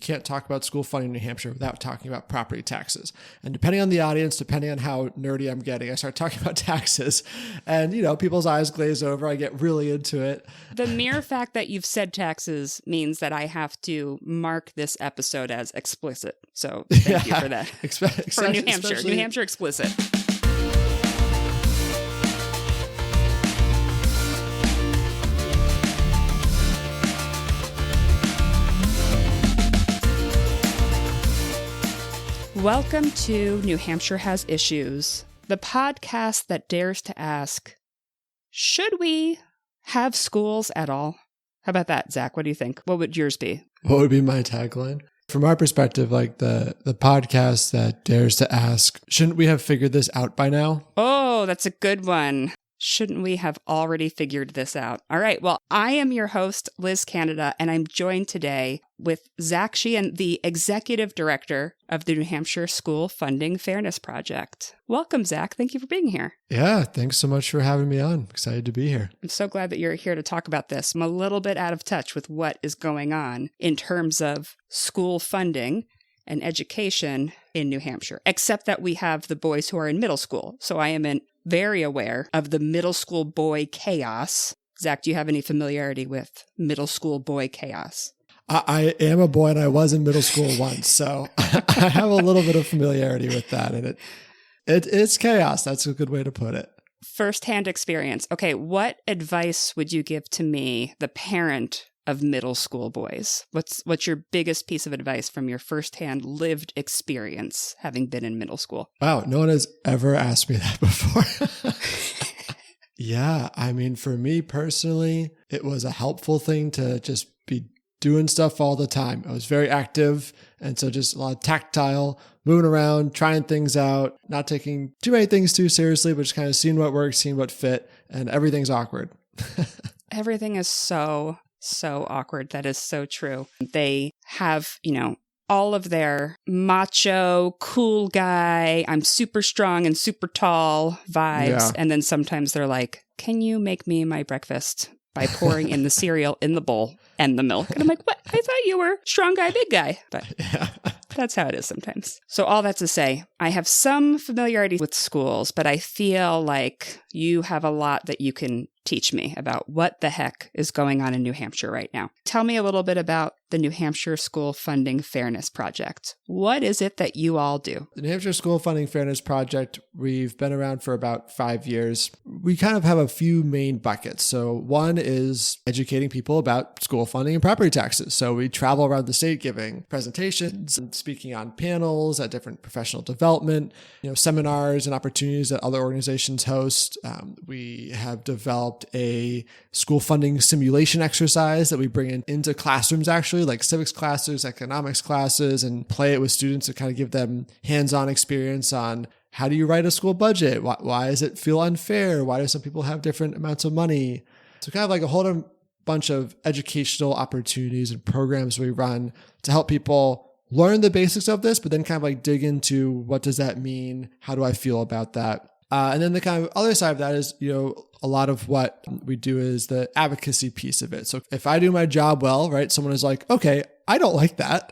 can't talk about school funding in New Hampshire without talking about property taxes. And depending on the audience, depending on how nerdy I'm getting, I start talking about taxes and, people's eyes glaze over. I get really into it. The mere fact that you've said taxes means that I have to mark this episode as explicit. So thank you for that. For New Hampshire. New Hampshire explicit. Welcome to New Hampshire Has Issues, the podcast that dares to ask, should we have schools at all? How about that, Zach? What do you think? What would yours be? What would be my tagline? From our perspective, like the podcast that dares to ask, shouldn't we have figured this out by now? Oh, that's a good one. Shouldn't we have already figured this out? All right. Well, I am your host, Liz Canada, and I'm joined today with Zack Sheehan, the executive director of the New Hampshire School Funding Fairness Project. Welcome, Zach. Thank you for being here. Yeah, thanks so much for having me on. Excited to be here. I'm so glad that you're here to talk about this. I'm a little bit out of touch with what is going on in terms of school funding and education in New Hampshire, except that we have the boys who are in middle school. So I am very aware of the middle school boy chaos. Zach, do you have any familiarity with middle school boy chaos? I am a boy and I was in middle school once, so I have a little bit of familiarity with that. And it's chaos. That's a good way to put it. Firsthand experience. Okay, what advice would you give to me, the parent of middle school boys? What's your biggest piece of advice from your firsthand lived experience having been in middle school? Wow, no one has ever asked me that before. Yeah, I mean, for me personally, it was a helpful thing to just be doing stuff all the time. I was very active, and so just a lot of tactile, moving around, trying things out, not taking too many things too seriously, but just kind of seeing what works, seeing what fit, and everything's awkward. Everything is so awkward. That is so true. They have, all of their macho, cool guy, I'm super strong and super tall vibes. Yeah. And then sometimes they're like, can you make me my breakfast by pouring in the cereal in the bowl and the milk? And I'm like, what? I thought you were strong guy, big guy. But yeah. That's how it is sometimes. So all that to say, I have some familiarity with schools, but I feel like you have a lot that you can teach me about what the heck is going on in New Hampshire right now. Tell me a little bit about the New Hampshire School Funding Fairness Project. What is it that you all do? The New Hampshire School Funding Fairness Project, we've been around for about 5 years. We kind of have a few main buckets. So one is educating people about school funding and property taxes. So we travel around the state giving presentations and speaking on panels at different professional development, seminars and opportunities that other organizations host. We have developed a school funding simulation exercise that we bring into classrooms, actually, like civics classes, economics classes, and play it with students to kind of give them hands-on experience on how do you write a school budget? Why does it feel unfair? Why do some people have different amounts of money? So kind of like a whole bunch of educational opportunities and programs we run to help people learn the basics of this, but then kind of like dig into what does that mean? How do I feel about that? And then the kind of other side of that is, a lot of what we do is the advocacy piece of it. So if I do my job well, right, someone is like, okay, I don't like that.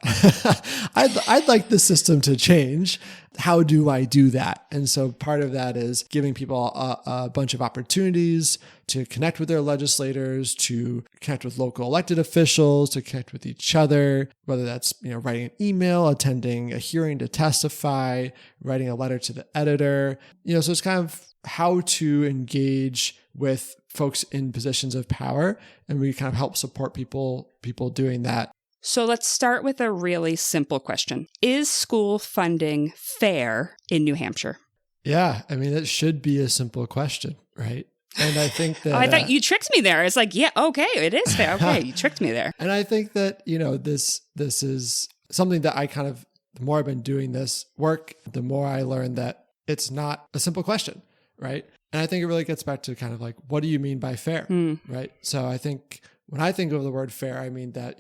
I'd like the system to change. How do I do that? And so part of that is giving people a bunch of opportunities to connect with their legislators, to connect with local elected officials, to connect with each other, whether that's, writing an email, attending a hearing to testify, writing a letter to the editor, so it's kind of how to engage with folks in positions of power. And we kind of help support people doing that. So let's start with a really simple question. Is school funding fair in New Hampshire? Yeah, I mean, it should be a simple question, right? And I think that... I thought you tricked me there. It's like, yeah, okay, it is fair. Okay, you tricked me there. And I think that, this is something that I kind of, the more I've been doing this work, the more I learned that it's not a simple question, right? And I think it really gets back to kind of like, what do you mean by fair, right? So I think when I think of the word fair, I mean that,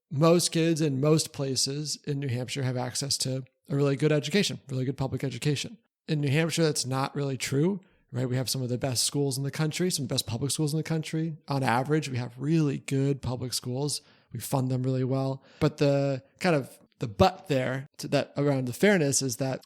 most kids in most places in New Hampshire have access to a really good education, really good public education. In New Hampshire, that's not really true, right? We have some of the best schools in the country, some of the best public schools in the country. On average, we have really good public schools. We fund them really well. But the kind of The but there to that around the fairness is that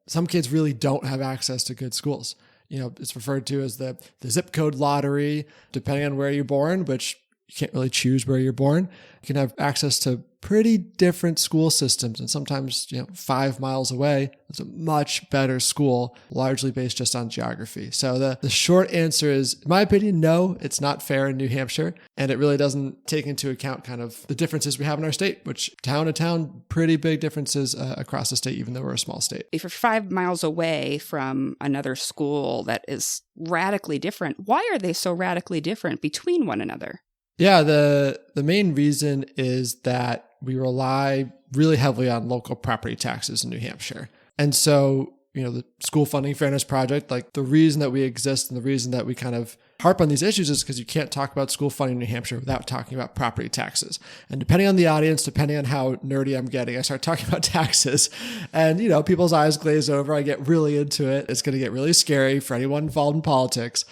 some kids really don't have access to good schools. It's referred to as the zip code lottery, depending on where you're born, which you can't really choose where you're born. You can have access to pretty different school systems. And sometimes, 5 miles away, there's a much better school, largely based just on geography. So the short answer is, in my opinion, no, it's not fair in New Hampshire. And it really doesn't take into account kind of the differences we have in our state, which town to town, pretty big differences across the state, even though we're a small state. If you're 5 miles away from another school that is radically different, why are they so radically different between one another? Yeah, the main reason is that we rely really heavily on local property taxes in New Hampshire. And so, the School Funding Fairness Project, like the reason that we exist and the reason that we kind of harp on these issues is because you can't talk about school funding in New Hampshire without talking about property taxes. And depending on the audience, depending on how nerdy I'm getting, I start talking about taxes and, people's eyes glaze over. I get really into it. It's going to get really scary for anyone involved in politics.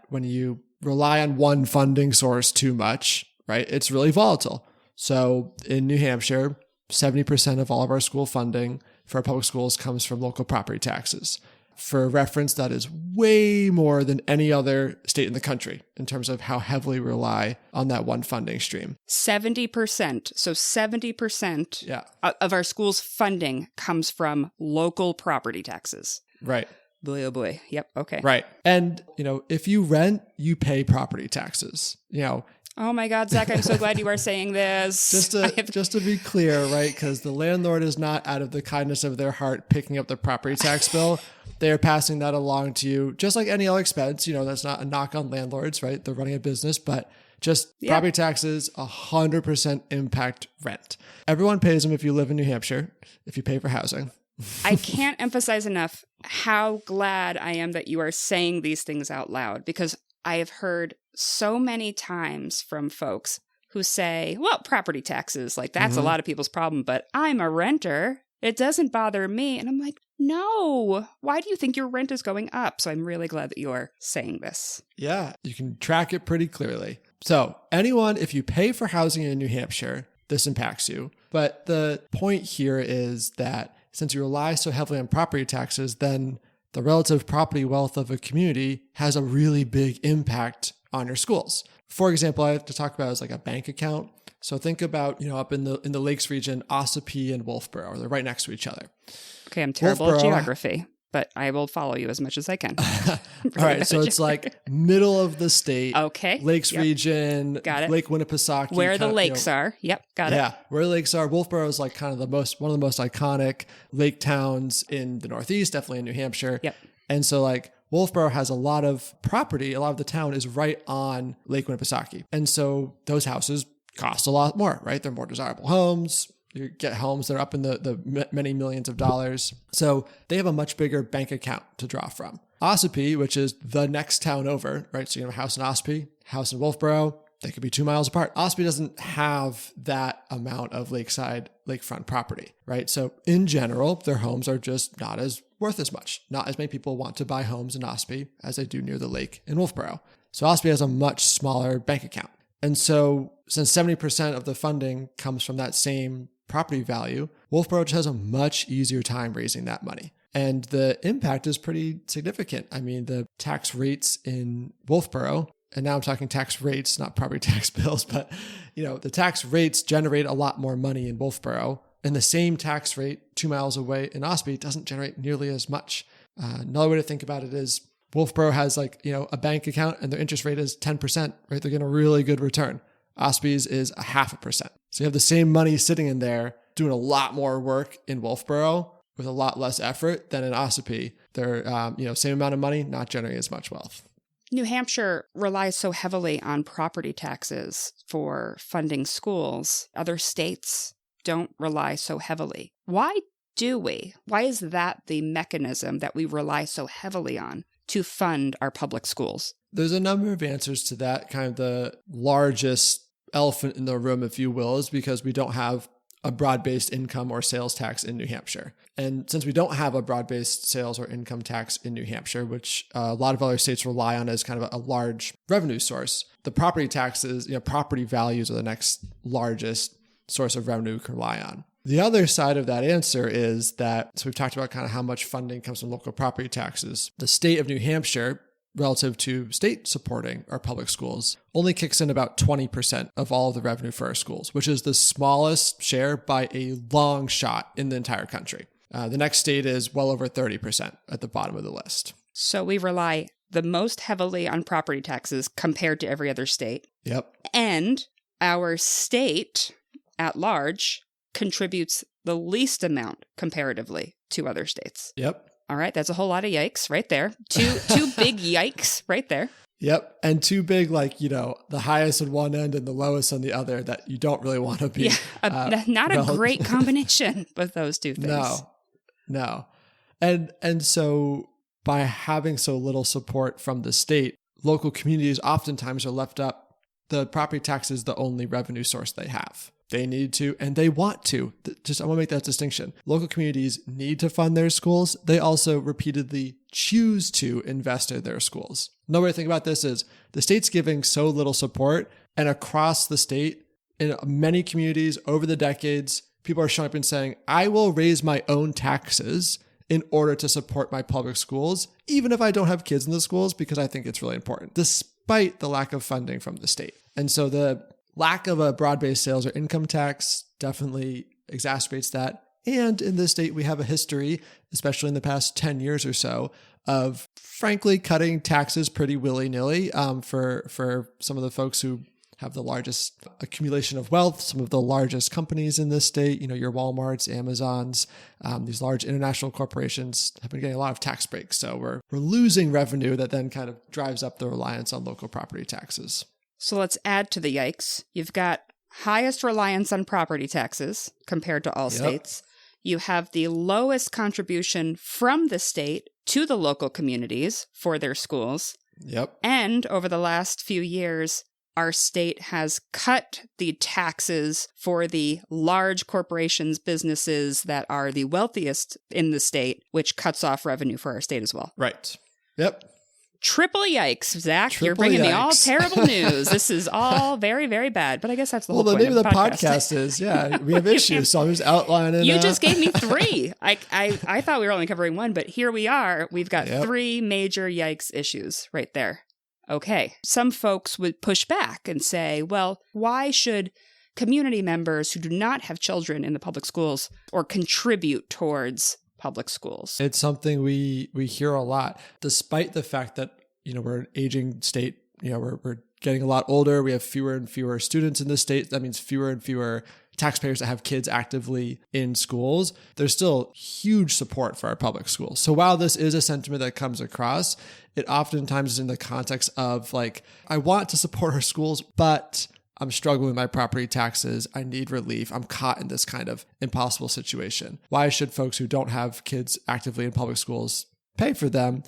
When you rely on one funding source too much, right? It's really volatile. So in New Hampshire, 70% of all of our school funding for our public schools comes from local property taxes. For reference, that is way more than any other state in the country in terms of how heavily we rely on that one funding stream. 70%. So 70% of our school's funding comes from local property taxes. Right. Boy, oh boy. Yep. Okay. Right. And, if you rent, you pay property taxes. Oh my God, Zach, I'm so glad you are saying this. Just to be clear, right? Because the landlord is not out of the kindness of their heart picking up the property tax bill. They are passing that along to you, just like any other expense. That's not a knock on landlords, right? They're running a business, but just property taxes 100% impact rent. Everyone pays them if you live in New Hampshire, if you pay for housing. I can't emphasize enough how glad I am that you are saying these things out loud, because I have heard so many times from folks who say, well, property taxes, like that's a lot of people's problem, but I'm a renter. It doesn't bother me. And I'm like, no, why do you think your rent is going up? So I'm really glad that you're saying this. Yeah, you can track it pretty clearly. So anyone, if you pay for housing in New Hampshire, this impacts you. But the point here is that since you rely so heavily on property taxes, then the relative property wealth of a community has a really big impact on your schools. For example, I have to talk about is like a bank account. So think about, up in the Lakes region, Ossipee and Wolfboro, they're right next to each other. Okay, I'm terrible at geography, but I will follow you as much as I can. All right, so it's like middle of the state. Okay. Lakes region. Got it. Lake Winnipesaukee. Where the lakes are. Yep, got it. Yeah, where the lakes are. Wolfboro is like kind of one of the most iconic lake towns in the Northeast, definitely in New Hampshire. Yep. And so like Wolfboro has a lot of property. A lot of the town is right on Lake Winnipesaukee. And so those houses cost a lot more, right? They're more desirable homes. You get homes that are up in the many millions of dollars. So they have a much bigger bank account to draw from. Ossipee, which is the next town over, right? So you have a house in Ossipee, house in Wolfboro. They could be 2 miles apart. Ossipee doesn't have that amount of lakefront property, right? So in general, their homes are just not as worth as much. Not as many people want to buy homes in Ossipee as they do near the lake in Wolfboro. So Ossipee has a much smaller bank account. And so since 70% of the funding comes from that same property value, Wolfboro just has a much easier time raising that money. And the impact is pretty significant. I mean, the tax rates in Wolfboro, and now I'm talking tax rates, not property tax bills, but the tax rates generate a lot more money in Wolfboro. And the same tax rate 2 miles away in Ossipee doesn't generate nearly as much. Another way to think about it is Wolfboro has a bank account and their interest rate is 10%, right? They're getting a really good return. Ospreys is 0.5%. So you have the same money sitting in there doing a lot more work in Wolfboro with a lot less effort than in Ossipee. They're, same amount of money, not generating as much wealth. New Hampshire relies so heavily on property taxes for funding schools. Other states don't rely so heavily. Why do we? Why is that the mechanism that we rely so heavily on to fund our public schools? There's a number of answers to that. Kind of the largest elephant in the room, if you will, is because we don't have a broad-based income or sales tax in New Hampshire. And since we don't have a broad-based sales or income tax in New Hampshire, which a lot of other states rely on as kind of a large revenue source, the property taxes, property values are the next largest source of revenue we can rely on. The other side of that answer is that, so we've talked about kind of how much funding comes from local property taxes. The state of New Hampshire, relative to state supporting our public schools, only kicks in about 20% of all of the revenue for our schools, which is the smallest share by a long shot in the entire country. The next state is well over 30% at the bottom of the list. So we rely the most heavily on property taxes compared to every other state. Yep. And our state at large contributes the least amount comparatively to other states. Yep. All right, that's a whole lot of yikes right there. Two big yikes right there. Yep. And too big, like, the highest on one end and the lowest on the other that you don't really want to be. Yeah, not a great combination with those two things. No. And so by having so little support from the state, local communities oftentimes are left up. The property tax is the only revenue source they have. They need to, and they want to. I want to make that distinction. Local communities need to fund their schools. They also repeatedly choose to invest in their schools. Another way to think about this is the state's giving so little support, and across the state, in many communities over the decades, people are showing up and saying, I will raise my own taxes in order to support my public schools, even if I don't have kids in the schools, because I think it's really important, despite the lack of funding from the state. And so the lack of a broad-based sales or income tax definitely exacerbates that. And in this state, we have a history, especially in the past 10 years or so, of frankly cutting taxes pretty willy-nilly for some of the folks who have the largest accumulation of wealth, some of the largest companies in this state, your Walmarts, Amazons, these large international corporations have been getting a lot of tax breaks. So we're losing revenue that then kind of drives up the reliance on local property taxes. So let's add to the yikes. You've got highest reliance on property taxes compared to all states. You have the lowest contribution from the state to the local communities for their schools. Yep. And over the last few years, our state has cut the taxes for the large corporations, businesses that are the wealthiest in the state, which cuts off revenue for our state as well. Right. Yep. Triple yikes, Zach. You're bringing me all terrible news. This is all very, very bad. But I guess that's the whole point. Well, the name of the podcast is, we have issues. So I'm just outlining. You just gave me three. I thought we were only covering one, but here we are. We've got three major yikes issues right there. Okay. Some folks would push back and say, well, why should community members who do not have children in the public schools or contribute towards public schools? It's something we hear a lot, despite the fact that, we're an aging state, we're getting a lot older. We have fewer and fewer students in the state. That means fewer and fewer taxpayers that have kids actively in schools. There's still huge support for our public schools. So while this is a sentiment that comes across, it oftentimes is in the context of like, I want to support our schools, but I'm struggling with my property taxes. I need relief. I'm caught in this kind of impossible situation. Why should folks who don't have kids actively in public schools pay for them?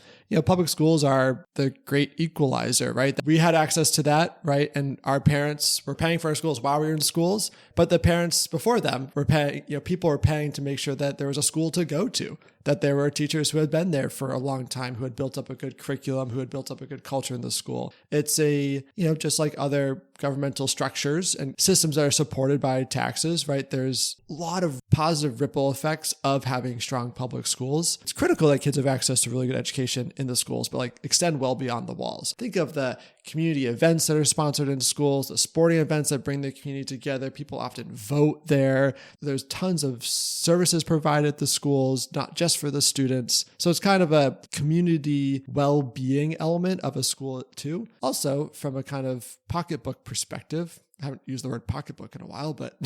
Public schools are the great equalizer, right? We had access to that, right? And our parents were paying for our schools while we were in schools, but the parents before them were paying, people were paying to make sure that there was a school to go to, that there were teachers who had been there for a long time, who had built up a good curriculum, who had built up a good culture in the school. It's just like other governmental structures and systems that are supported by taxes, right? There's a lot of positive ripple effects of having strong public schools. It's critical that kids have access to really good education in the schools, but extend well beyond the walls. Think of the community events that are sponsored in schools, the sporting events that bring the community together. People often vote there. There's tons of services provided at the schools, not just for the students. So it's kind of a community well-being element of a school too. Also, from a kind of pocketbook perspective, I haven't used the word pocketbook in a while, but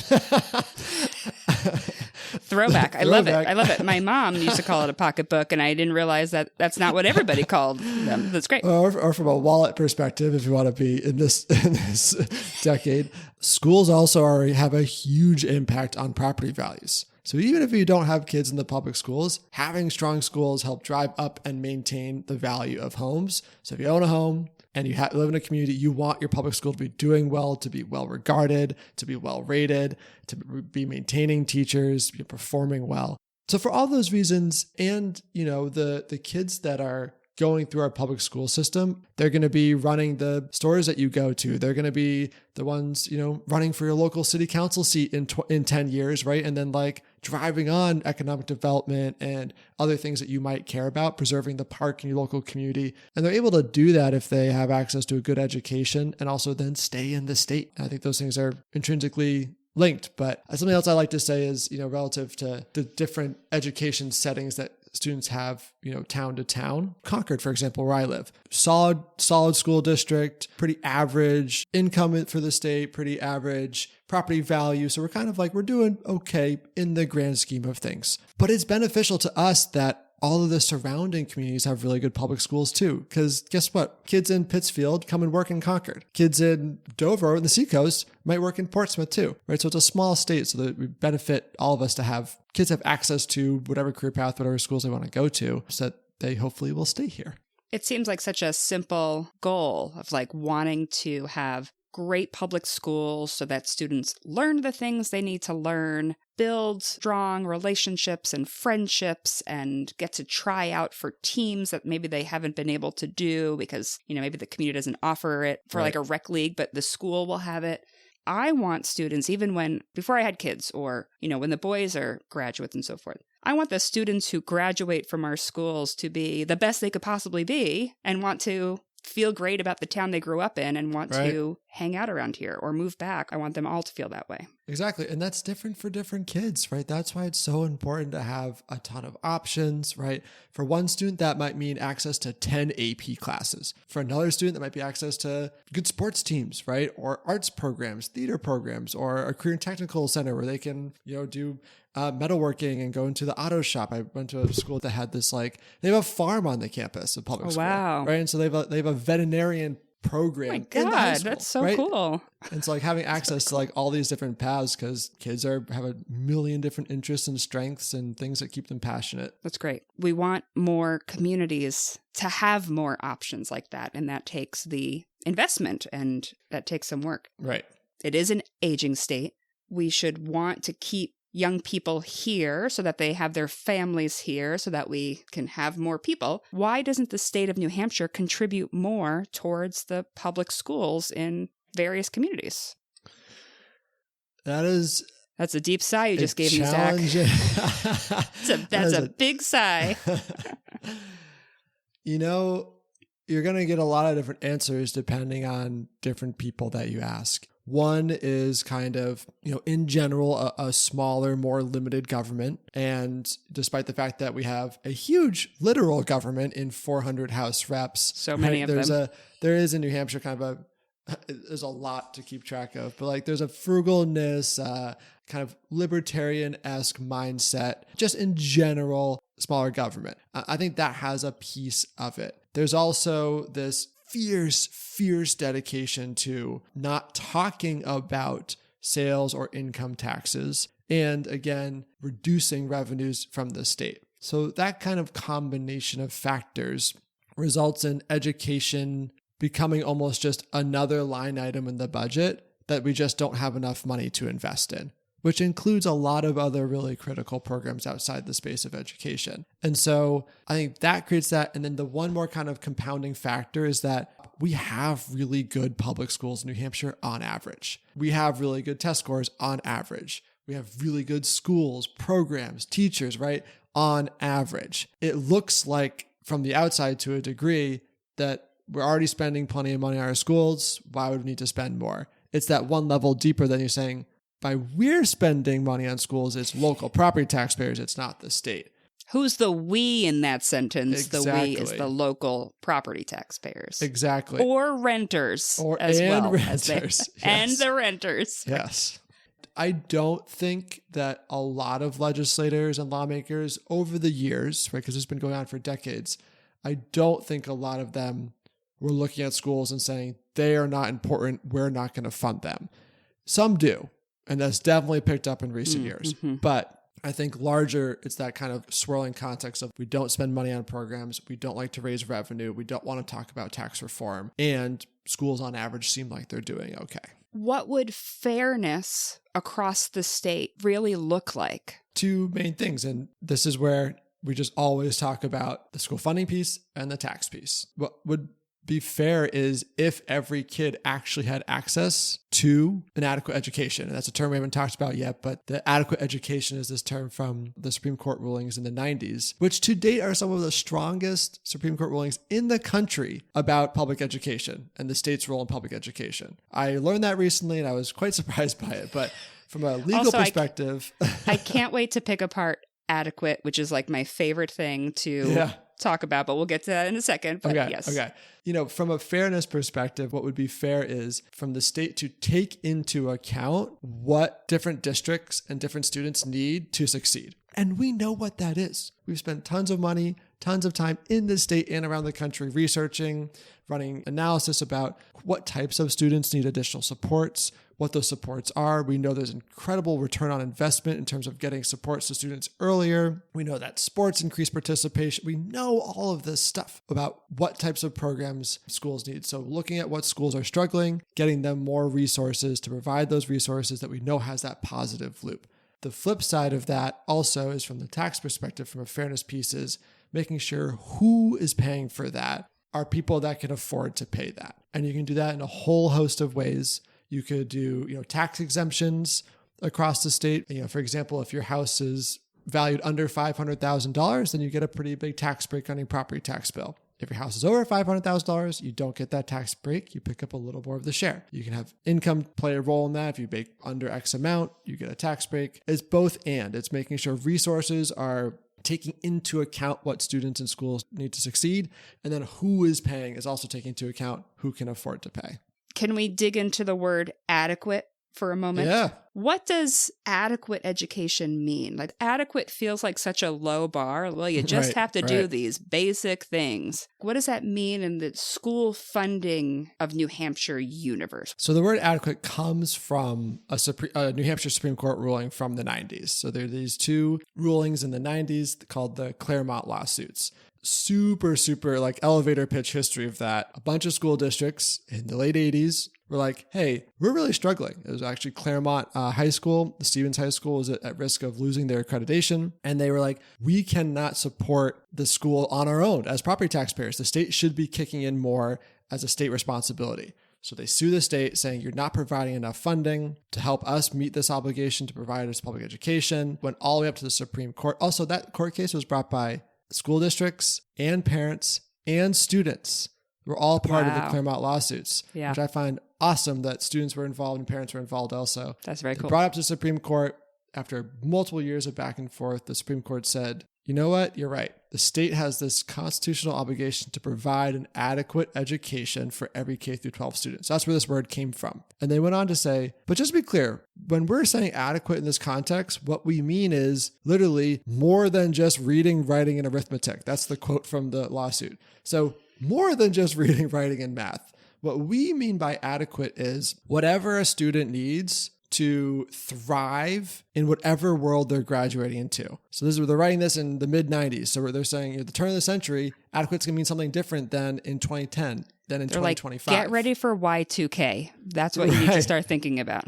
Throwback. I love it. My mom used to call it a pocketbook, and I didn't realize that that's not what everybody called them. That's great. Or from a wallet perspective, if you want to be in this decade, schools also have a huge impact on property values. So even if you don't have kids in the public schools, having strong schools help drive up and maintain the value of homes. So if you own a home and you live in a community, you want your public school to be doing well, to be well regarded, to be well rated, to be maintaining teachers, be performing well. So for all those reasons, and the kids that are going through our public school system. They're going to be running the stores that you go to. They're going to be the ones, running for your local city council seat in 10 years, right? And then like driving on economic development and other things that you might care about, preserving the park in your local community. And they're able to do that if they have access to a good education and also then stay in the state. I think those things are intrinsically linked. But something else I like to say is, relative to the different education settings that students have, town to town. Concord, for example, where I live, solid school district, pretty average income for the state, pretty average property value. So we're kind of like, we're doing okay in the grand scheme of things. But it's beneficial to us that all of the surrounding communities have really good public schools too. Because guess what? Kids in Pittsfield come and work in Concord. Kids in Dover, in the Seacoast, might work in Portsmouth too, right? So it's a small state, so that we benefit all of us to have kids have access to whatever career path, whatever schools they want to go to, so that they hopefully will stay here. It seems like such a simple goal of like wanting to have great public schools so that students learn the things they need to learn, build strong relationships and friendships, and get to try out for teams that maybe they haven't been able to do because, maybe the community doesn't offer it for like a rec league, but the school will have it. I want students, even before I had kids or, when the boys are graduates and so forth, I want the students who graduate from our schools to be the best they could possibly be and want to feel great about the town they grew up in and want to hang out around here or move back. I want them all to feel that way. Exactly. And that's different for different kids, right? That's why it's so important to have a ton of options, right? For one student, that might mean access to 10 AP classes. For another student, that might be access to good sports teams, right? Or arts programs, theater programs, or a career and technical center where they can, do metalworking and go into the auto shop. I went to a school that had this, they have a farm on the campus of public school. Wow. Right. And so they have a veterinarian program. Oh my God, that's so cool. And so having access to all these different paths, because kids have a million different interests and strengths and things that keep them passionate. That's great. We want more communities to have more options like that. And that takes the investment and that takes some work. Right. It is an aging state. We should want to keep young people here so that they have their families here so that we can have more people. Why doesn't the state of New Hampshire contribute more towards the public schools in various communities? That's a deep sigh you just gave me, Zach. That's a big sigh. You're going to get a lot of different answers depending on different people that you ask. One is kind of, in general, a smaller, more limited government. And despite the fact that we have a huge literal government in 400 House reps. So many of them. There is in New Hampshire there's a lot to keep track of. But there's a frugalness, kind of libertarian-esque mindset, just in general, smaller government. I think that has a piece of it. There's also this fierce dedication to not talking about sales or income taxes, and again, reducing revenues from the state. So that kind of combination of factors results in education becoming almost just another line item in the budget that we just don't have enough money to invest in, which includes a lot of other really critical programs outside the space of education. And so I think that creates that. And then the one more kind of compounding factor is that we have really good public schools in New Hampshire on average. We have really good test scores on average. We have really good schools, programs, teachers, right? On average. It looks like from the outside to a degree that we're already spending plenty of money on our schools. Why would we need to spend more? It's that one level deeper than you're saying, by we're spending money on schools, it's local property taxpayers, it's not the state. Who's the we in that sentence? Exactly. The we is the local property taxpayers. Exactly. Or renters as well. Renters. Yes. And the renters. Yes. I don't think that a lot of legislators and lawmakers over the years, right, because it's been going on for decades, I don't think a lot of them were looking at schools and saying, they are not important, we're not going to fund them. Some do. And that's definitely picked up in recent years. Mm-hmm. But I think larger, it's that kind of swirling context of we don't spend money on programs, we don't like to raise revenue, we don't want to talk about tax reform, and schools on average seem like they're doing okay. What would fairness across the state really look like? Two main things, and this is where we just always talk about the school funding piece and the tax piece. What would be fair is if every kid actually had access to an adequate education. And that's a term we haven't talked about yet, but the adequate education is this term from the Supreme Court rulings in the 90s, which to date are some of the strongest Supreme Court rulings in the country about public education and the state's role in public education. I learned that recently and I was quite surprised by it, but from a legal perspective... I can't wait to pick apart adequate, which is like my favorite thing to talk about, but we'll get to that in a second. But yes. Okay. From a fairness perspective, what would be fair is from the state to take into account what different districts and different students need to succeed. And we know what that is. We've spent tons of money, tons of time in the state and around the country researching, running analysis about what types of students need additional supports, what those supports are. We know there's incredible return on investment in terms of getting supports to students earlier. We know that sports increase participation. We know all of this stuff about what types of programs schools need. So looking at what schools are struggling, getting them more resources to provide those resources that we know has that positive loop. The flip side of that also is from the tax perspective, from a fairness piece, is making sure who is paying for that are people that can afford to pay that. And you can do that in a whole host of ways. You could do, tax exemptions across the state. For example, if your house is valued under $500,000, then you get a pretty big tax break on your property tax bill. If your house is over $500,000, you don't get that tax break. You pick up a little more of the share. You can have income play a role in that. If you make under X amount, you get a tax break. It's both and. It's making sure resources are taking into account what students in schools need to succeed. And then who is paying is also taking into account who can afford to pay. Can we dig into the word adequate for a moment? Yeah. What does adequate education mean? Like, adequate feels like such a low bar. Well, you just have to do these basic things. What does that mean in the school funding of New Hampshire universe? So the word adequate comes from a New Hampshire Supreme Court ruling from the 90s. So there are these two rulings in the 90s called the Claremont lawsuits. Super like elevator pitch history of that. A bunch of school districts in the late 80s were like, hey, we're really struggling. It was actually Claremont High School. The Stevens High School was at risk of losing their accreditation. And they were like, we cannot support the school on our own as property taxpayers. The state should be kicking in more as a state responsibility. So they sue the state saying you're not providing enough funding to help us meet this obligation to provide us public education. Went all the way up to the Supreme Court. Also, that court case was brought by school districts and parents and students were all part of the Claremont lawsuits, which I find awesome that students were involved and parents were involved also. That's very cool. Brought up to the Supreme Court after multiple years of back and forth. The Supreme Court said, you know what? You're right. The state has this constitutional obligation to provide an adequate education for every K through 12 students. That's where this word came from. And they went on to say, but just to be clear, when we're saying adequate in this context, what we mean is literally more than just reading, writing, and arithmetic. That's the quote from the lawsuit. So more than just reading, writing, and math. What we mean by adequate is whatever a student needs to thrive in whatever world they're graduating into. So they're writing this in the mid 90s. So they're saying at the turn of the century, adequate's gonna mean something different than in 2010, than in 2025. Like, get ready for Y2K. That's what you need to start thinking about.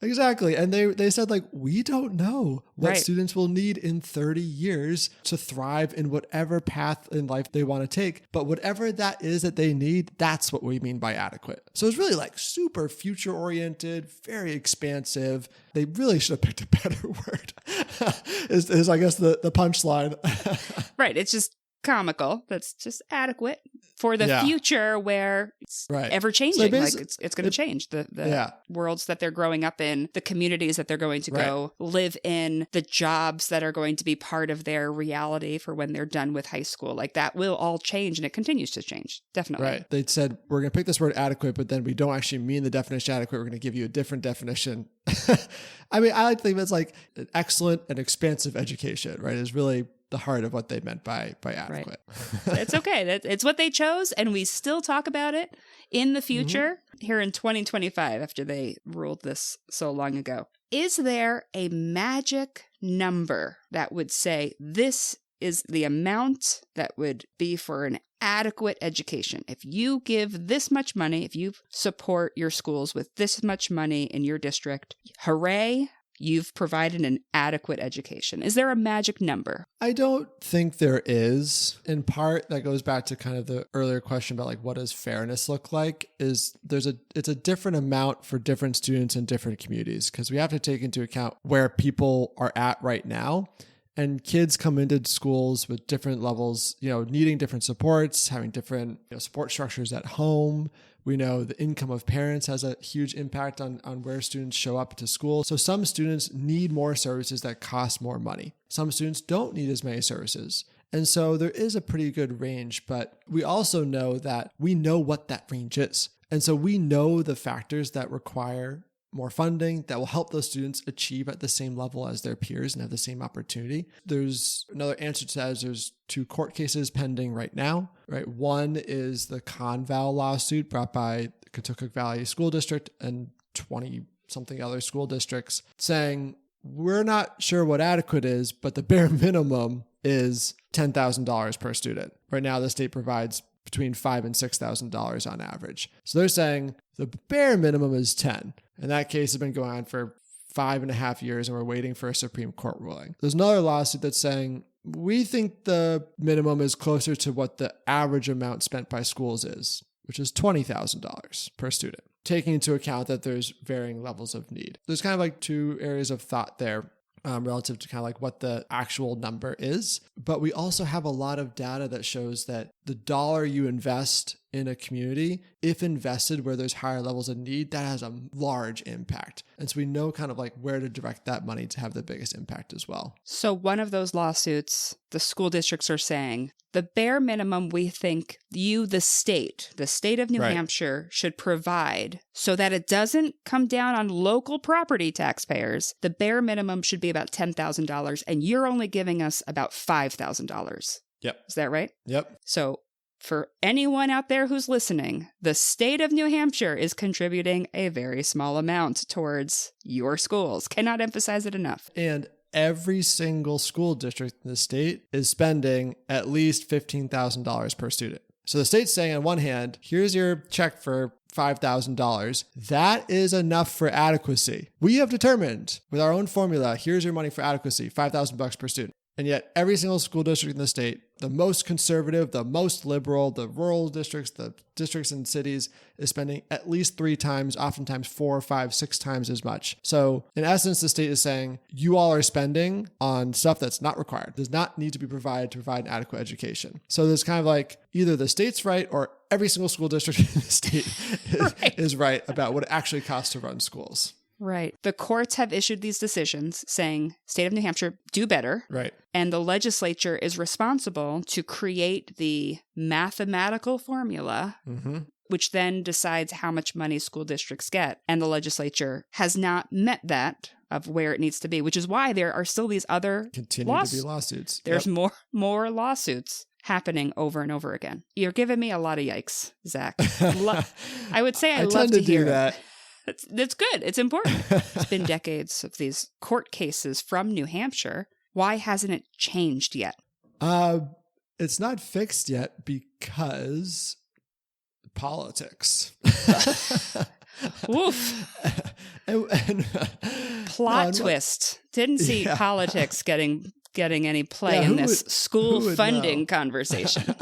Exactly. And they said, like, we don't know what students will need in 30 years to thrive in whatever path in life they want to take. But whatever that is that they need, that's what we mean by adequate. So it's really like super future oriented, very expansive. They really should have picked a better word is I guess the punchline. Right. It's just comical. That's just adequate for the future where it's ever changing. So it's going to change the worlds that they're growing up in, the communities that they're going to go live in, the jobs that are going to be part of their reality for when they're done with high school. Like, that will all change, and it continues to change. Definitely. Right. They said, we're going to pick this word adequate, but then we don't actually mean the definition adequate. We're going to give you a different definition. I mean, I like to think it's like an excellent and expansive education, right? Is really the heart of what they meant by adequate. Right. It's okay. It's what they chose, and we still talk about it in the future here in 2025 after they ruled this so long ago. Is there a magic number that would say this is the amount that would be for an adequate education? If you give this much money, if you support your schools with this much money in your district, hooray, you've provided an adequate education? Is there a magic number? I don't think there is. In part, that goes back to kind of the earlier question about like what does fairness look like, is it's a different amount for different students in different communities, because we have to take into account where people are at right now. And kids come into schools with different levels, needing different supports, having different support structures at home. We know the income of parents has a huge impact on where students show up to school. So some students need more services that cost more money. Some students don't need as many services. And so there is a pretty good range, but we also know that we know what that range is. And so we know the factors that require more funding that will help those students achieve at the same level as their peers and have the same opportunity. There's another answer to that is there's 2 court cases pending right now, right? One is the Conval lawsuit brought by the Kentucky Valley School District and 20 something other school districts saying, we're not sure what adequate is, but the bare minimum is $10,000 per student. Right now, the state provides between $5,000 and $6,000 on average. So they're saying the bare minimum is 10. And that case has been going on for 5.5 years, and we're waiting for a Supreme Court ruling. There's another lawsuit that's saying, we think the minimum is closer to what the average amount spent by schools is, which is $20,000 per student, taking into account that there's varying levels of need. There's kind of like 2 areas of thought there. Relative to kind of like what the actual number is. But we also have a lot of data that shows that the dollar you invest in a community, if invested where there's higher levels of need, that has a large impact. And so we know kind of like where to direct that money to have the biggest impact as well. So one of those lawsuits, the school districts are saying, the bare minimum we think you, the state of New Hampshire, should provide so that it doesn't come down on local property taxpayers. The bare minimum should be about $10,000, and you're only giving us about $5,000. Yep. Is that right? Yep. So for anyone out there who's listening, the state of New Hampshire is contributing a very small amount towards your schools. Cannot emphasize it enough. And every single school district in the state is spending at least $15,000 per student. So the state's saying on one hand, here's your check for $5,000. That is enough for adequacy. We have determined with our own formula, here's your money for adequacy, $5,000 per student. And yet every single school district in the state, the most conservative, the most liberal, the rural districts, the districts in cities is spending at least 3 times, oftentimes 4, 5, 6 times as much. So in essence, the state is saying you all are spending on stuff that's not required, does not need to be provided to provide an adequate education. So there's kind of like either the state's right or every single school district in the state is right about what it actually costs to run schools. Right. The courts have issued these decisions saying, state of New Hampshire, do better. Right. And the legislature is responsible to create the mathematical formula, which then decides how much money school districts get. And the legislature has not met that of where it needs to be, which is why there are still these other to be lawsuits. There's more lawsuits happening over and over again. You're giving me a lot of yikes, Zach. I would say I love to hear that. That's good. It's important. It's been decades of these court cases from New Hampshire. Why hasn't it changed yet? It's not fixed yet because politics. Woof. Plot twist. Didn't see politics getting any play in this school funding conversation.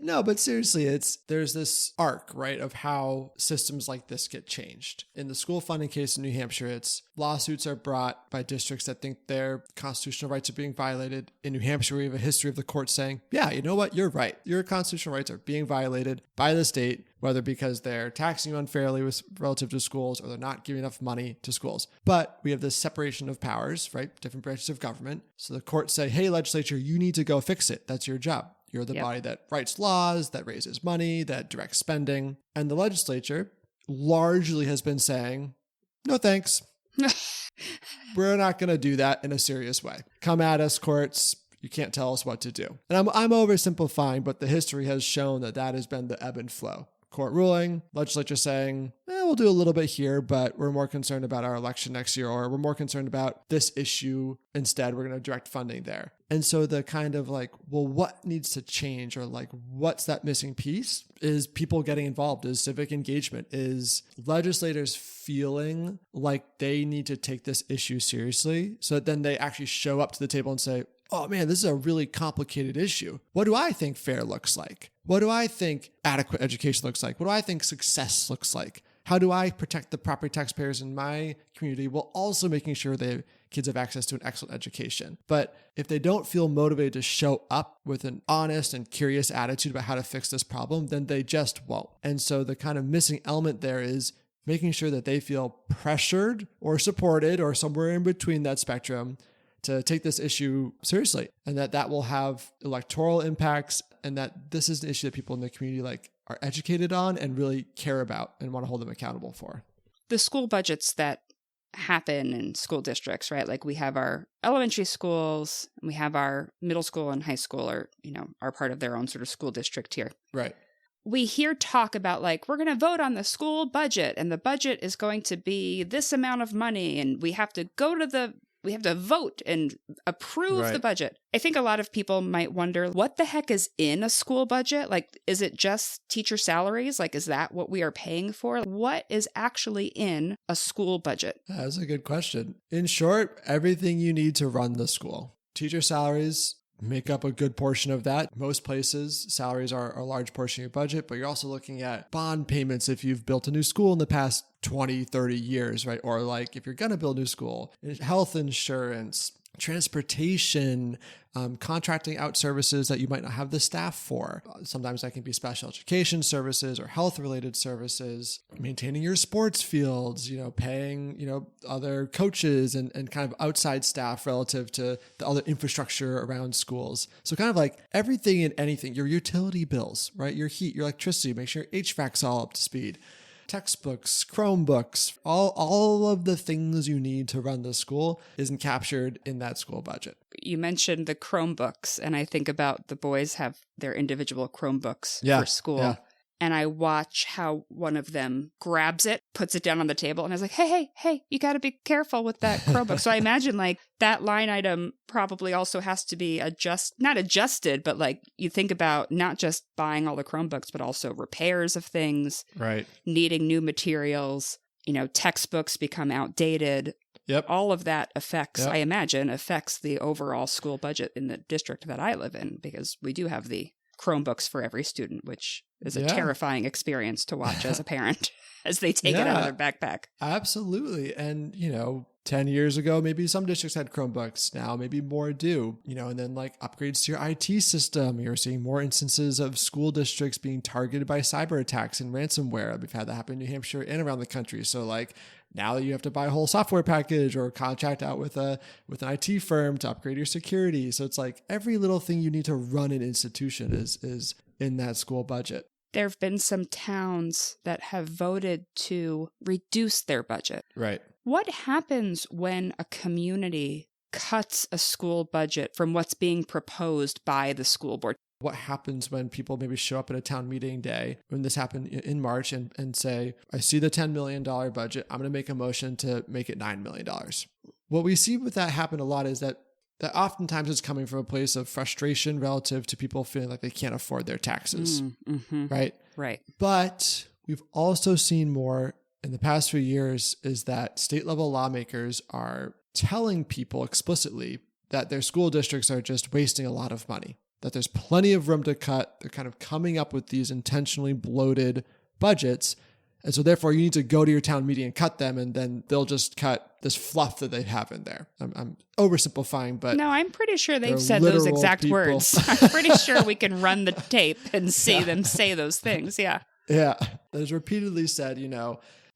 No, but seriously, there's this arc, right, of how systems like this get changed. In the school funding case in New Hampshire, it's lawsuits are brought by districts that think their constitutional rights are being violated. In New Hampshire, we have a history of the court saying, yeah, you know what, you're right. Your constitutional rights are being violated by the state, whether because they're taxing you unfairly relative to schools or they're not giving enough money to schools. But we have this separation of powers, right, different branches of government. So the courts say, hey, legislature, you need to go fix it. That's your job. You're the body that writes laws, that raises money, that directs spending. And the legislature largely has been saying, no thanks. We're not going to do that in a serious way. Come at us, courts. You can't tell us what to do. And I'm oversimplifying, but the history has shown that has been the ebb and flow. court ruling, legislature saying, we'll do a little bit here, but we're more concerned about our election next year, or we're more concerned about this issue. Instead, we're going to direct funding there. And so the kind of like, well, what needs to change, or like, what's that missing piece, is people getting involved, is civic engagement, is legislators feeling like they need to take this issue seriously, so that then they actually show up to the table and say, oh man, this is a really complicated issue. What do I think fair looks like? What do I think adequate education looks like? What do I think success looks like? How do I protect the property taxpayers in my community while also making sure their kids have access to an excellent education? But if they don't feel motivated to show up with an honest and curious attitude about how to fix this problem, then they just won't. And so the kind of missing element there is making sure that they feel pressured or supported or somewhere in between that spectrum to take this issue seriously, and that will have electoral impacts, and that this is an issue that people in the community like are educated on and really care about and want to hold them accountable for. The school budgets that happen in school districts, right? Like we have our elementary schools, and we have our middle school and high school are part of their own sort of school district here. Right. We hear talk about like, we're going to vote on the school budget, and the budget is going to be this amount of money, and we have to vote and approve the budget. I think a lot of people might wonder, what the heck is in a school budget? Like, is it just teacher salaries? Like, is that what we are paying for? What is actually in a school budget? That's a good question. In short, everything you need to run the school. Teacher salaries make up a good portion of that. Most places, salaries are a large portion of your budget, but you're also looking at bond payments if you've built a new school in the past 20, 30 years, right? Or like if you're going to build a new school, health insurance, transportation, contracting out services that you might not have the staff for. Sometimes that can be special education services or health related services, maintaining your sports fields, paying, other coaches and kind of outside staff relative to the other infrastructure around schools. So kind of like everything and anything, your utility bills, right? Your heat, your electricity, make sure your HVAC's all up to speed. Textbooks, Chromebooks, all of the things you need to run the school isn't captured in that school budget. You mentioned the Chromebooks, and I think about the boys have their individual Chromebooks for school. Yeah. And I watch how one of them grabs it, puts it down on the table, and I was like, hey, you got to be careful with that Chromebook. So I imagine like that line item probably also has to be not adjusted, but like you think about not just buying all the Chromebooks, but also repairs of things, right? Needing new materials, textbooks become outdated. Yep. All of that affects the overall school budget in the district that I live in, because we do have the Chromebooks for every student, which is a terrifying experience to watch as a parent as they take it out of their backpack. Absolutely. And, 10 years ago, maybe some districts had Chromebooks. Now maybe more do, and then like upgrades to your IT system. You're seeing more instances of school districts being targeted by cyber attacks and ransomware. We've had that happen in New Hampshire and around the country. So like now you have to buy a whole software package or contract out with an IT firm to upgrade your security. So it's like every little thing you need to run an institution is in that school budget. There have been some towns that have voted to reduce their budget. Right. What happens when a community cuts a school budget from what's being proposed by the school board? What happens when people maybe show up at a town meeting day, when this happened in March, and say, I see the $10 million budget, I'm going to make a motion to make it $9 million. What we see with that happen a lot is that oftentimes it's coming from a place of frustration relative to people feeling like they can't afford their taxes, right? Right. But we've also seen more in the past few years is that state level lawmakers are telling people explicitly that their school districts are just wasting a lot of money, that there's plenty of room to cut. They're kind of coming up with these intentionally bloated budgets. And so therefore you need to go to your town meeting and cut them, and then they'll just cut this fluff that they have in there. I'm oversimplifying, but no, I'm pretty sure they've said those exact words. I'm pretty sure we can run the tape and see them say those things. Yeah. Yeah. There's repeatedly said,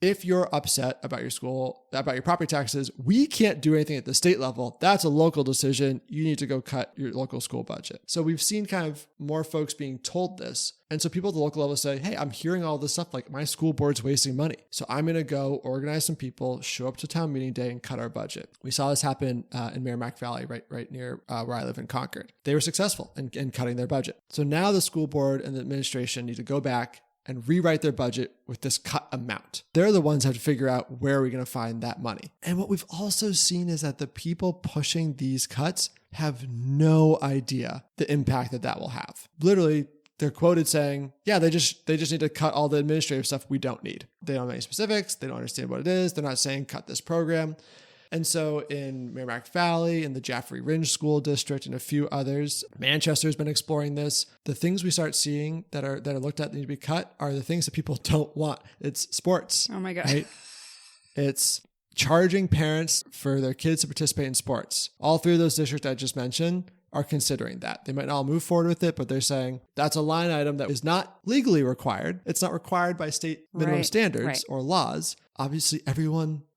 if you're upset about your school, about your property taxes, we can't do anything at the state level. That's a local decision. You need to go cut your local school budget. So we've seen kind of more folks being told this. And so people at the local level say, hey, I'm hearing all this stuff, like my school board's wasting money. So I'm going to go organize some people, show up to town meeting day and cut our budget. We saw this happen in Merrimack Valley, right near where I live in Concord. They were successful in cutting their budget. So now the school board and the administration need to go back and rewrite their budget with this cut amount. They're the ones who have to figure out where are we going to find that money. And what we've also seen is that the people pushing these cuts have no idea the impact that will have. Literally, they're quoted saying, yeah, they just need to cut all the administrative stuff we don't need. They don't have any specifics. They don't understand what it is. They're not saying cut this program. And so in Merrimack Valley, in the Jaffrey Ringe School District, and a few others, Manchester's been exploring this. The things we start seeing that are looked at that need to be cut are the things that people don't want. It's sports. Oh my God. Right? It's charging parents for their kids to participate in sports. All three of those districts I just mentioned are considering that. They might not all move forward with it, but they're saying that's a line item that is not legally required. It's not required by state minimum standards or laws. Obviously,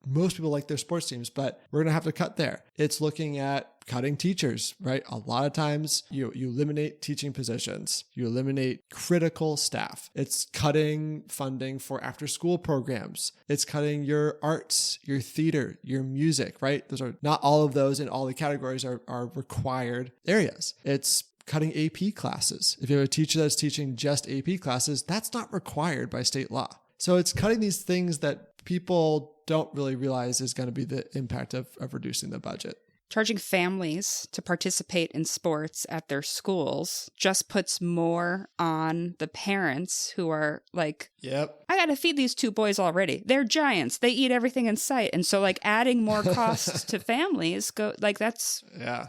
most people like their sports teams, but we're going to have to cut there. It's looking at cutting teachers, right? A lot of times you eliminate teaching positions. You eliminate critical staff. It's cutting funding for after school programs. It's cutting your arts, your theater, your music, right? Not all of those in all the categories are required areas. It's cutting AP classes. If you have a teacher that's teaching just AP classes, that's not required by state law. So it's cutting these things that people don't really realize is going to be the impact of reducing the budget. Charging families to participate in sports at their schools just puts more on the parents who are like, yep, I got to feed these two boys already. They're giants. They eat everything in sight. And so adding more costs to families that's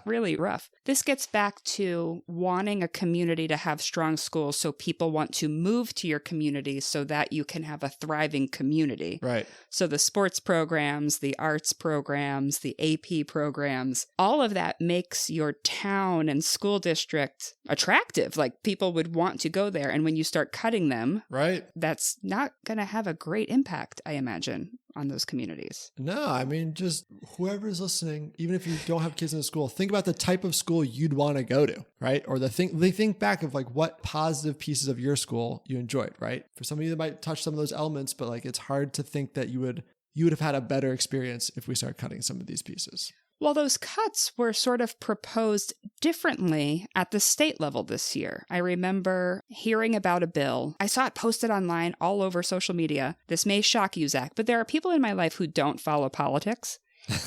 really rough. This gets back to wanting a community to have strong schools so people want to move to your community so that you can have a thriving community. Right. So the sports programs, the arts programs, the AP programs, all of that makes your town and school district attractive. People would want to go there. And when you start cutting them, right, that's not going to have a great impact, I imagine, on those communities. No, I mean, just whoever's listening, even if you don't have kids in the school, think about the type of school you'd want to go to, right? Or they think back of what positive pieces of your school you enjoyed, right? For some of you that might touch some of those elements, but it's hard to think that you would have had a better experience if we start cutting some of these pieces. Well, those cuts were sort of proposed differently at the state level this year. I remember hearing about a bill. I saw it posted online all over social media. This may shock you, Zach, but there are people in my life who don't follow politics.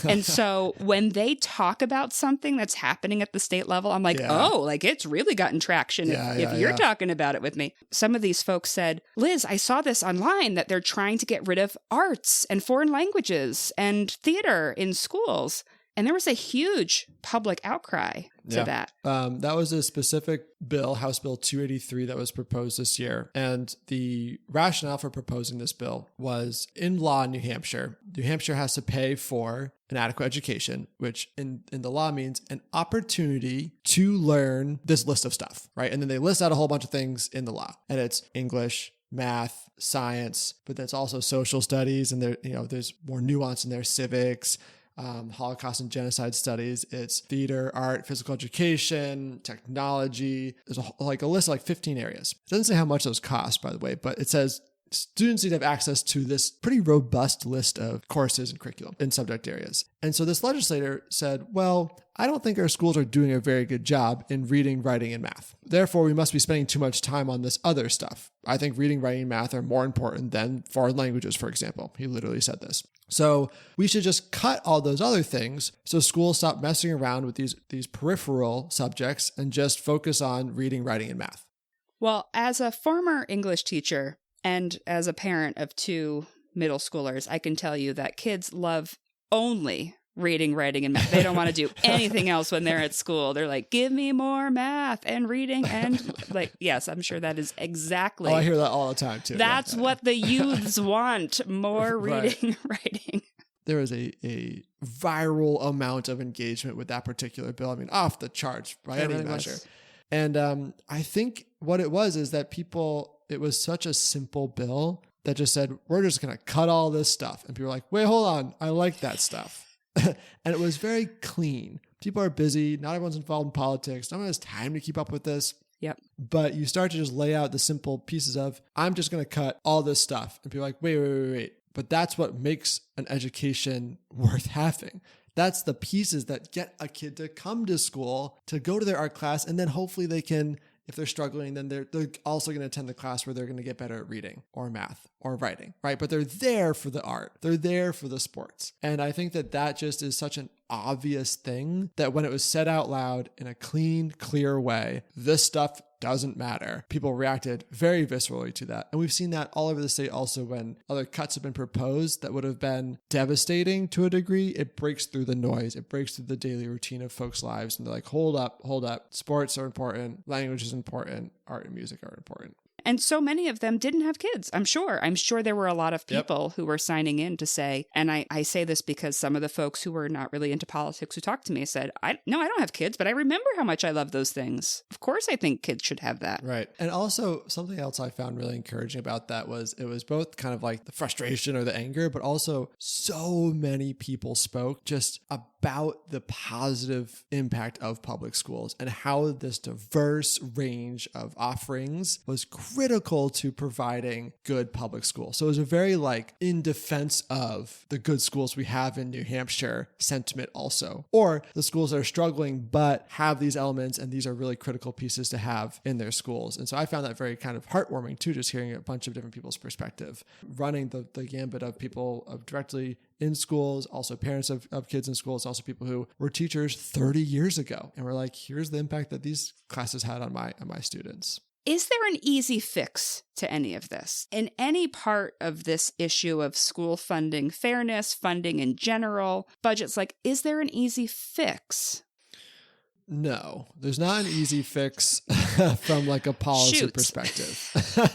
And so when they talk about something that's happening at the state level, I'm like, it's really gotten traction if you're talking about it with me. Some of these folks said, Liz, I saw this online that they're trying to get rid of arts and foreign languages and theater in schools. And there was a huge public outcry to that. That was a specific bill, House Bill 283, that was proposed this year. And the rationale for proposing this bill was in law in New Hampshire has to pay for an adequate education, which in the law means an opportunity to learn this list of stuff, right? And then they list out a whole bunch of things in the law. And it's English, math, science, but that's also social studies. And there's more nuance in there, civics, Holocaust and genocide studies. It's theater, art, physical education, technology. There's a list of 15 areas. It doesn't say how much those cost, by the way, but it says students need to have access to this pretty robust list of courses and curriculum in subject areas. And so this legislator said, well, I don't think our schools are doing a very good job in reading, writing, and math. Therefore, we must be spending too much time on this other stuff. I think reading, writing, and math are more important than foreign languages, for example. He literally said this. So we should just cut all those other things so schools stop messing around with these peripheral subjects and just focus on reading, writing, and math. Well, as a former English teacher and as a parent of two middle schoolers, I can tell you that kids love only reading, writing, and math. They don't want to do anything else when they're at school. They're like, give me more math and reading. And yes, I'm sure that is exactly. Oh, I hear that all the time too. That's what the youths want. More reading, writing. There was a viral amount of engagement with that particular bill. I mean, off the charts by any measure. And I think what it was is that it was such a simple bill that just said, we're just going to cut all this stuff. And people were like, wait, hold on. I like that stuff. And it was very clean. People are busy. Not everyone's involved in politics. No one has time to keep up with this. Yep. But you start to just lay out the simple pieces of, I'm just going to cut all this stuff. And people are like, wait. But that's what makes an education worth having. That's the pieces that get a kid to come to school, to go to their art class, and then hopefully they can If they're struggling, then they're also going to attend the class where they're going to get better at reading or math or writing, right? But they're there for the art. They're there for the sports. And I think that just is such an obvious thing that when it was said out loud in a clean, clear way, this stuff doesn't matter. People reacted very viscerally to that. And we've seen that all over the state also when other cuts have been proposed that would have been devastating to a degree. It breaks through the noise. It breaks through the daily routine of folks' lives. And they're like, hold up. Sports are important. Language is important. Art and music are important. And so many of them didn't have kids, I'm sure. I'm sure there were a lot of people who were signing in to say, and I say this because some of the folks who were not really into politics who talked to me said, no, I don't have kids, but I remember how much I love those things. Of course, I think kids should have that. Right. And also something else I found really encouraging about that was it was both kind of like the frustration or the anger, but also so many people spoke just about the positive impact of public schools and how this diverse range of offerings was critical to providing good public schools. So it was a very like in defense of the good schools we have in New Hampshire sentiment also, or the schools that are struggling but have these elements and these are really critical pieces to have in their schools. And so I found that very kind of heartwarming too, just hearing a bunch of different people's perspective, running the gambit of people of directly in schools, also parents of kids in schools, also people who were teachers 30 years ago. And we're like, here's the impact that these classes had on my students. Is there an easy fix to any of this? In any part of this issue of school funding, fairness, funding in general, budgets, like, is there an easy fix? No, there's not an easy fix from like a policy perspective.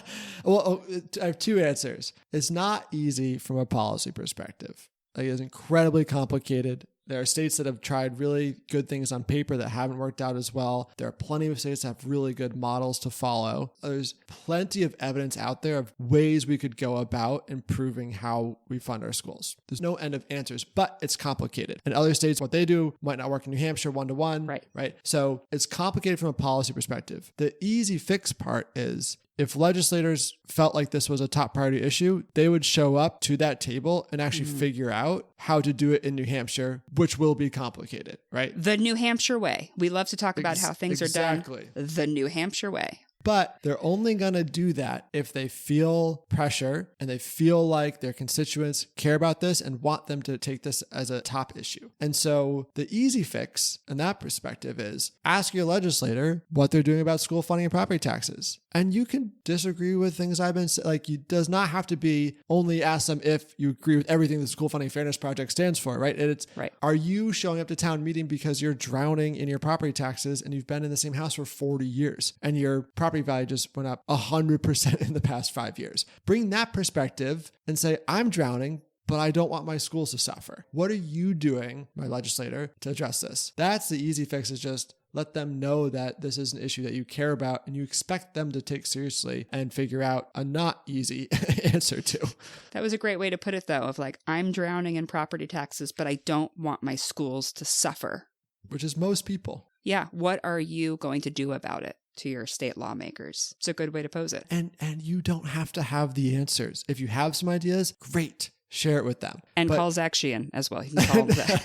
Well, I have two answers. It's not easy from a policy perspective. Like, it's incredibly complicated. There are states that have tried really good things on paper that haven't worked out as well. There are plenty of states that have really good models to follow. There's plenty of evidence out there of ways we could go about improving how we fund our schools. There's no end of answers, but it's complicated. And other states, what they do might not work in New Hampshire one-to-one, right? So it's complicated from a policy perspective. The easy fix part is if legislators felt like this was a top priority issue, they would show up to that table and actually figure out how to do it in New Hampshire, which will be complicated, right? The New Hampshire way. We love to talk about how things are done the New Hampshire way. But they're only going to do that if they feel pressure and they feel like their constituents care about this and want them to take this as a top issue. And so the easy fix in that perspective is ask your legislator what they're doing about school funding and property taxes. And you can disagree with things I've been saying. Like, it does not have to be only ask them if you agree with everything the School Funding Fairness Project stands for, right? And it's, are you showing up to town meeting because you're drowning in your property taxes and you've been in the same house for 40 years and your property value just went up 100% in the past 5 years? Bring that perspective and say, I'm drowning, but I don't want my schools to suffer. What are you doing, my legislator, to address this? That's the easy fix, is just let them know that this is an issue that you care about and you expect them to take seriously and figure out a not easy answer to. That was a great way to put it, though, of like, I'm drowning in property taxes, but I don't want my schools to suffer. Which is most people. Yeah. What are you going to do about it to your state lawmakers? It's a good way to pose it. And you don't have to have the answers. If you have some ideas, great. Share it with them. And call Zack Sheehan as well. You can call him Zack.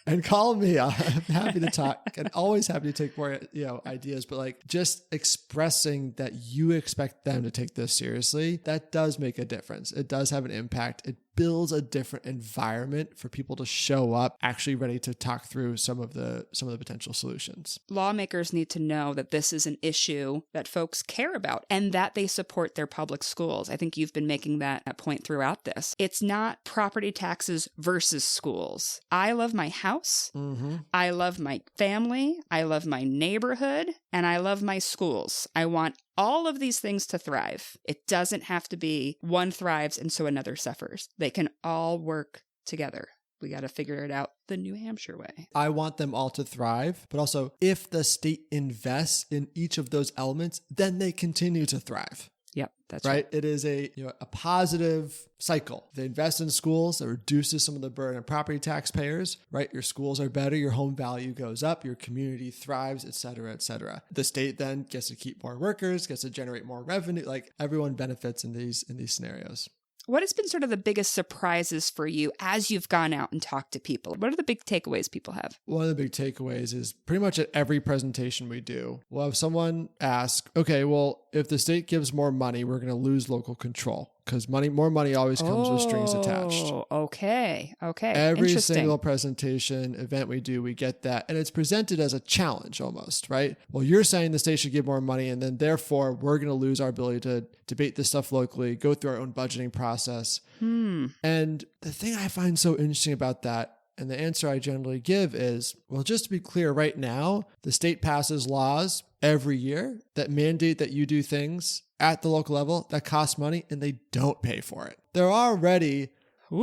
And call me. I'm happy to talk and always happy to take more, ideas. But like, just expressing that you expect them to take this seriously, that does make a difference. It does have an impact. It builds a different environment for people to show up actually ready to talk through some of the potential solutions. Lawmakers need to know that this is an issue that folks care about and that they support their public schools. I think you've been making that point throughout this. It's not property taxes versus schools. I love my house. Mm-hmm. I love my family. I love my neighborhood. And I love my schools. I want all of these things to thrive. It doesn't have to be one thrives and so another suffers. They can all work together. We got to figure it out the New Hampshire way. I want them all to thrive, but also if the state invests in each of those elements, then they continue to thrive. Yep, that's right. It is a positive cycle. They invest in schools, that reduces some of the burden on property taxpayers, right? Your schools are better, your home value goes up, your community thrives, et cetera, et cetera. The state then gets to keep more workers, gets to generate more revenue. Like, everyone benefits in these scenarios. What has been sort of the biggest surprises for you as you've gone out and talked to people? What are the big takeaways people have? One of the big takeaways is pretty much at every presentation we do, we'll have someone ask, okay, well, if the state gives more money, we're going to lose local control because more money always comes with strings attached. Okay. Every single presentation event we do, we get that. And it's presented as a challenge almost, right? Well, you're saying the state should give more money, and then therefore we're going to lose our ability to debate this stuff locally, go through our own budgeting process. And the thing I find so interesting about that, and the answer I generally give is, well, just to be clear, right now, the state passes laws every year that mandate that you do things at the local level that cost money, and they don't pay for it. They're already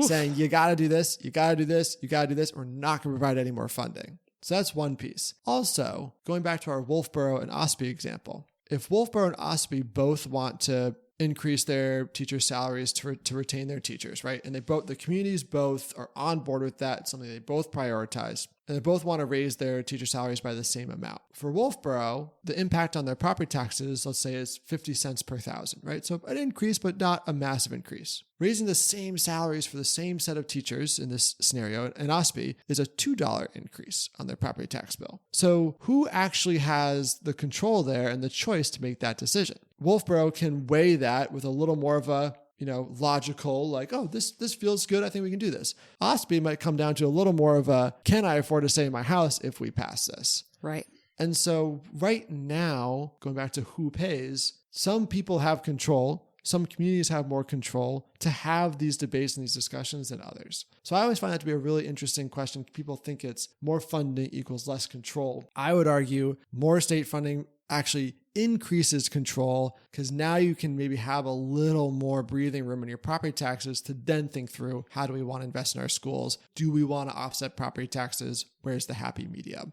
saying, you got to do this, you got to do this, you got to do this. We're not going to provide any more funding. So that's one piece. Also, going back to our Wolfboro and Ospey example, if Wolfboro and Ospey both want to increase their teachers' salaries to retain their teachers, right? And the communities both are on board with that. It's something they both prioritize. And they both want to raise their teacher salaries by the same amount. For Wolfboro, the impact on their property taxes, let's say, is 50 cents per thousand, right? So an increase, but not a massive increase. Raising the same salaries for the same set of teachers in this scenario in Ospey is a $2 increase on their property tax bill. So who actually has the control there and the choice to make that decision? Wolfboro can weigh that with a little more of a logical, like, oh, this feels good. I think we can do this. Ospey might come down to a little more of a, can I afford to stay in my house if we pass this? Right. And so right now, going back to who pays, some people have control. Some communities have more control to have these debates and these discussions than others. So I always find that to be a really interesting question. People think it's more funding equals less control. I would argue more state funding actually increases control because now you can maybe have a little more breathing room in your property taxes to then think through, how do we want to invest in our schools? Do we want to offset property taxes? Where's the happy medium?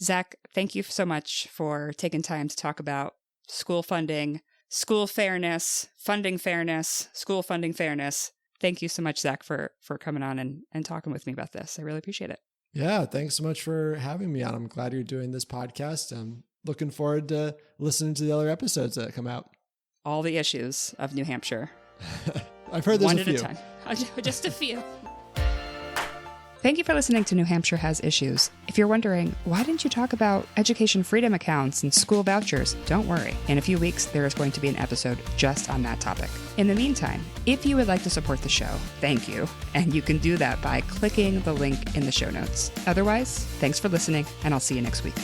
Zach, thank you so much for taking time to talk about school funding, school fairness, funding fairness, school funding fairness. Thank you so much, Zach, for coming on and talking with me about this. I really appreciate it. Yeah, thanks so much for having me on. I'm glad you're doing this podcast. I'm looking forward to listening to the other episodes that come out. All the issues of New Hampshire. I've heard there's one a few. One at a time. Just a few. Thank you for listening to New Hampshire Has Issues. If you're wondering, why didn't you talk about education freedom accounts and school vouchers? Don't worry. In a few weeks, there is going to be an episode just on that topic. In the meantime, if you would like to support the show, thank you. And you can do that by clicking the link in the show notes. Otherwise, thanks for listening, and I'll see you next week.